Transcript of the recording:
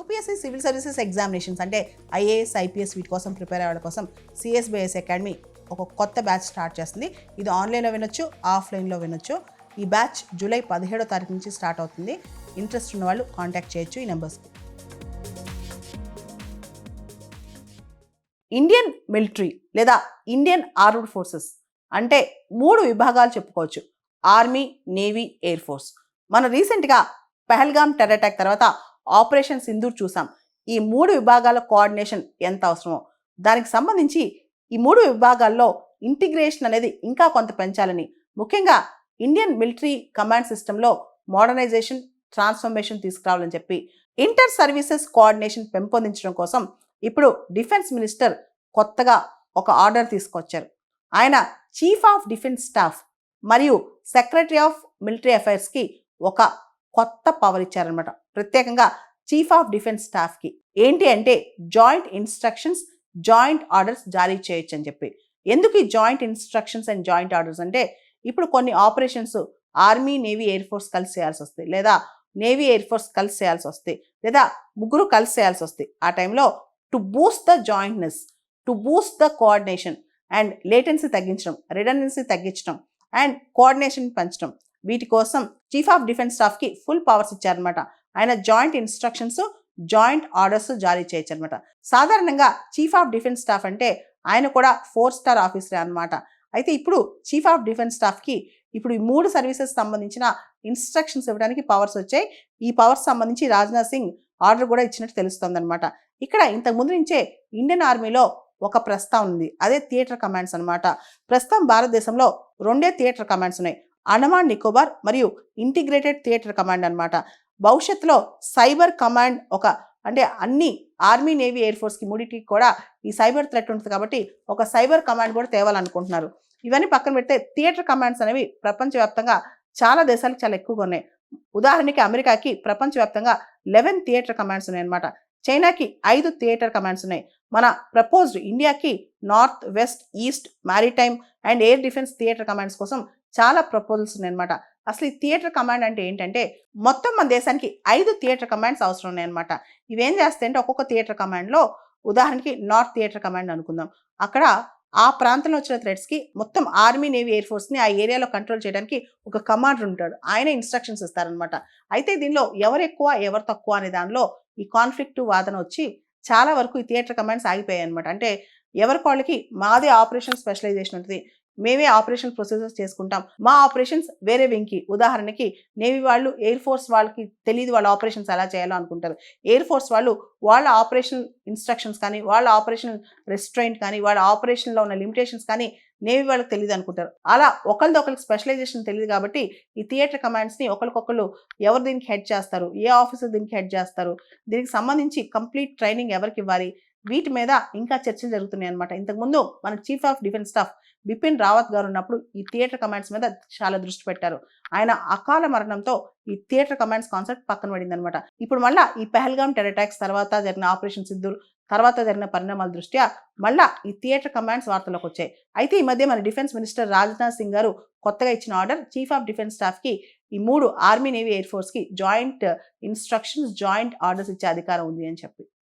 UPSC civil services examinations అంటే IAS IPS వీటి కోసం ప్రిపేర్ అవ్వడం కోసం సిఎస్బిఎస్ అకాడమీ ఒక కొత్త బ్యాచ్ స్టార్ట్ చేస్తుంది. ఇది ఆన్లైన్లో వినొచ్చు, ఆఫ్లైన్లో వినొచ్చు. ఈ బ్యాచ్ జూలై 17వ తారీఖు నుంచి స్టార్ట్ అవుతుంది. ఇంట్రెస్ట్ ఉన్న వాళ్ళు కాంటాక్ట్ చేయొచ్చు ఈ నెంబర్స్కి. ఇండియన్ మిలిటరీ లేదా ఇండియన్ ఆర్మ్డ్ ఫోర్సెస్ అంటే 3 విభాగాలు చెప్పుకోవచ్చు. Army, navy, air force. మనం రీసెంట్గా పహల్గామ్ టెర్రర్ అటాక్ తర్వాత ఆపరేషన్ సింధూర్ చూసాం. ఈ 3 విభాగాల కోఆర్డినేషన్ ఎంత అవసరమో దానికి సంబంధించి ఈ 3 విభాగాల్లో ఇంటిగ్రేషన్ అనేది ఇంకా కొంత పెంచాలని, ముఖ్యంగా ఇండియన్ మిలిటరీ కమాండ్ సిస్టంలో మోడర్నైజేషన్, ట్రాన్స్ఫర్మేషన్ తీసుకురావాలని చెప్పి ఇంటర్ సర్వీసెస్ కోఆర్డినేషన్ పెంపొందించడం కోసం ఇప్పుడు డిఫెన్స్ మినిస్టర్ కొత్తగా ఒక ఆర్డర్ తీసుకొచ్చారు. ఆయన చీఫ్ ఆఫ్ డిఫెన్స్ స్టాఫ్ మరియు సెక్రటరీ ఆఫ్ మిలిటరీ అఫైర్స్కి ఒక కొత్త పవర్ ఇచ్చారనమాట. ప్రత్యేకంగా చీఫ్ ఆఫ్ డిఫెన్స్ స్టాఫ్కి ఏంటి అంటే జాయింట్ ఇన్స్ట్రక్షన్స్, జాయింట్ ఆర్డర్స్ జారీ చేయొచ్చు అని చెప్పి. ఎందుకు ఈ joint instructions and joint orders అంటే ఇప్పుడు కొన్ని operations army, navy, air force కలిసి చేయాల్సి వస్తాయి, లేదా నేవీ, ఎయిర్ ఫోర్స్ కలిసి చేయాల్సి వస్తాయి, లేదా ముగ్గురు కలిసి చేయాల్సి వస్తాయి. ఆ టైంలో to boost the jointness, to boost the coordination and latency తగ్గించడం, రిడెండెన్సీ తగ్గించడం అండ్ కోఆర్డినేషన్ పెంచడం, వీటి కోసం చీఫ్ ఆఫ్ డిఫెన్స్ స్టాఫ్కి ఫుల్ పవర్స్ ఇచ్చారనమాట. ఆయన జాయింట్ ఇన్స్ట్రక్షన్స్, జాయింట్ ఆర్డర్స్ జారీ చేయొచ్చు అనమాట. సాధారణంగా చీఫ్ ఆఫ్ డిఫెన్స్ స్టాఫ్ అంటే ఆయన కూడా 4 స్టార్ ఆఫీసరే అనమాట. అయితే ఇప్పుడు చీఫ్ ఆఫ్ డిఫెన్స్ స్టాఫ్కి ఇప్పుడు ఈ 3 సర్వీసెస్ సంబంధించిన ఇన్స్ట్రక్షన్స్ ఇవ్వడానికి పవర్స్ వచ్చాయి. ఈ పవర్స్ సంబంధించి రాజ్నాథ్ సింగ్ ఆర్డర్ కూడా ఇచ్చినట్టు తెలుస్తుంది అనమాట. ఇక్కడ ఇంతకు ముందు నుంచే ఇండియన్ ఆర్మీలో ఒక ప్రస్తావన ఉంది, అదే థియేటర్ కమాండ్స్ అనమాట. ప్రస్తుతం భారతదేశంలో 2 థియేటర్ కమాండ్స్ ఉన్నాయి, అండమాన్ నికోబార్ మరియు ఇంటిగ్రేటెడ్ థియేటర్ కమాండ్ అనమాట. భవిష్యత్తులో సైబర్ కమాండ్ అంటే అన్ని ఆర్మీ, నేవీ, ఎయిర్ ఫోర్స్కి మూడింటికి కూడా ఈ సైబర్ థ్రెట్ ఉంటుంది కాబట్టి ఒక సైబర్ కమాండ్ కూడా తేవాలనుకుంటున్నారు. ఇవన్నీ పక్కన పెడితే థియేటర్ కమాండ్స్ అనేవి ప్రపంచవ్యాప్తంగా చాలా దేశాలకు చాలా ఎక్కువగా ఉన్నాయి. ఉదాహరణకి అమెరికాకి ప్రపంచవ్యాప్తంగా 11 థియేటర్ కమాండ్స్ ఉన్నాయి అనమాట. చైనాకి 5 థియేటర్ కమాండ్స్ ఉన్నాయి. మన ప్రపోజ్డ్ ఇండియాకి north, west, east, maritime and air defence theatre commands కోసం చాలా ప్రపోజల్స్ ఉన్నాయన్నమాట. అసలు ఈ థియేటర్ కమాండ్ అంటే ఏంటంటే మొత్తం మన దేశానికి 5 థియేటర్ కమాండ్స్ అవసరం ఉన్నాయన్నమాట. ఇవేం చేస్తాయంటే ఒక్కొక్క థియేటర్ కమాండ్లో, ఉదాహరణకి నార్త్ థియేటర్ కమాండ్ అనుకుందాం, అక్కడ ఆ ప్రాంతంలో వచ్చిన థ్రెట్స్కి మొత్తం ఆర్మీ, నేవీ, ఎయిర్ ఫోర్స్ని ఆ ఏరియాలో కంట్రోల్ చేయడానికి ఒక కమాండర్ ఉంటాడు, ఆయన ఇన్స్ట్రక్షన్స్ ఇస్తారనమాట. అయితే దీనిలో ఎవరు ఎక్కువ ఎవరు తక్కువ అనే దానిలో ఈ కాన్ఫ్లిక్ట్ వాదన వచ్చి చాలా వరకు ఈ థియేటర్ కమాండ్స్ ఆగిపోయాయి అనమాట. అంటే ఎవరికి వాళ్ళకి మాదే ఆపరేషన్ స్పెషలైజేషన్ ఉంటుంది, మేమే ఆపరేషన్ ప్రొసీజర్స్ చేసుకుంటాం, మా ఆపరేషన్స్ వేరే వింగ్కి, ఉదాహరణకి నేవీ వాళ్ళు ఎయిర్ ఫోర్స్ వాళ్ళకి తెలియదు వాళ్ళ ఆపరేషన్స్ ఎలా చేయాలో అనుకుంటారు, ఎయిర్ ఫోర్స్ వాళ్ళు వాళ్ళ ఆపరేషన్ ఇన్స్ట్రక్షన్స్ కానీ, వాళ్ళ ఆపరేషన్ రెస్ట్రైంట్ కానీ, వాళ్ళ ఆపరేషన్లో ఉన్న లిమిటేషన్స్ కానీ నేవీ వాళ్ళకి తెలియదు అనుకుంటారు. అలా ఒకరికి స్పెషలైజేషన్ తెలియదు కాబట్టి ఈ థియేటర్ కమాండ్స్ని ఒకరికొకరు ఎవరు దీనికి హెడ్ చేస్తారు, ఏ ఆఫీసర్ దీనికి హెడ్ చేస్తారు, దీనికి సంబంధించి కంప్లీట్ ట్రైనింగ్ ఎవరికి ఇవ్వాలి, వీటి మీద ఇంకా చర్చలు జరుగుతున్నాయి అనమాట. ఇంతకుముందు మన chief of defence staff Bipin Rawat గారు ఉన్నప్పుడు ఈ థియేటర్ కమాండ్స్ మీద చాలా దృష్టి పెట్టారు. ఆయన అకాల మరణంతో ఈ థియేటర్ కమాండ్స్ కాన్సెప్ట్ పక్కన పడింది అనమాట. ఇప్పుడు మళ్ళీ ఈ పహల్గామ్ టెర్రర్ అటాక్స్ తర్వాత జరిగిన ఆపరేషన్ సింధూర్ తర్వాత జరిగిన పరిణామాల దృష్ట్యా మళ్ళీ ఈ థియేటర్ కమాండ్స్ వార్తల్లోకి వచ్చాయి. అయితే ఈ మధ్య మన డిఫెన్స్ మినిస్టర్ రాజ్నాథ్ సింగ్ గారు కొత్తగా ఇచ్చిన ఆర్డర్ చీఫ్ ఆఫ్ డిఫెన్స్ స్టాఫ్కి ఈ 3 ఆర్మీ, నేవీ, ఎయిర్ ఫోర్స్కి జాయింట్ ఇన్స్ట్రక్షన్స్, జాయింట్ ఆర్డర్స్ ఇచ్చే అధికారం ఉంది అని చెప్పి.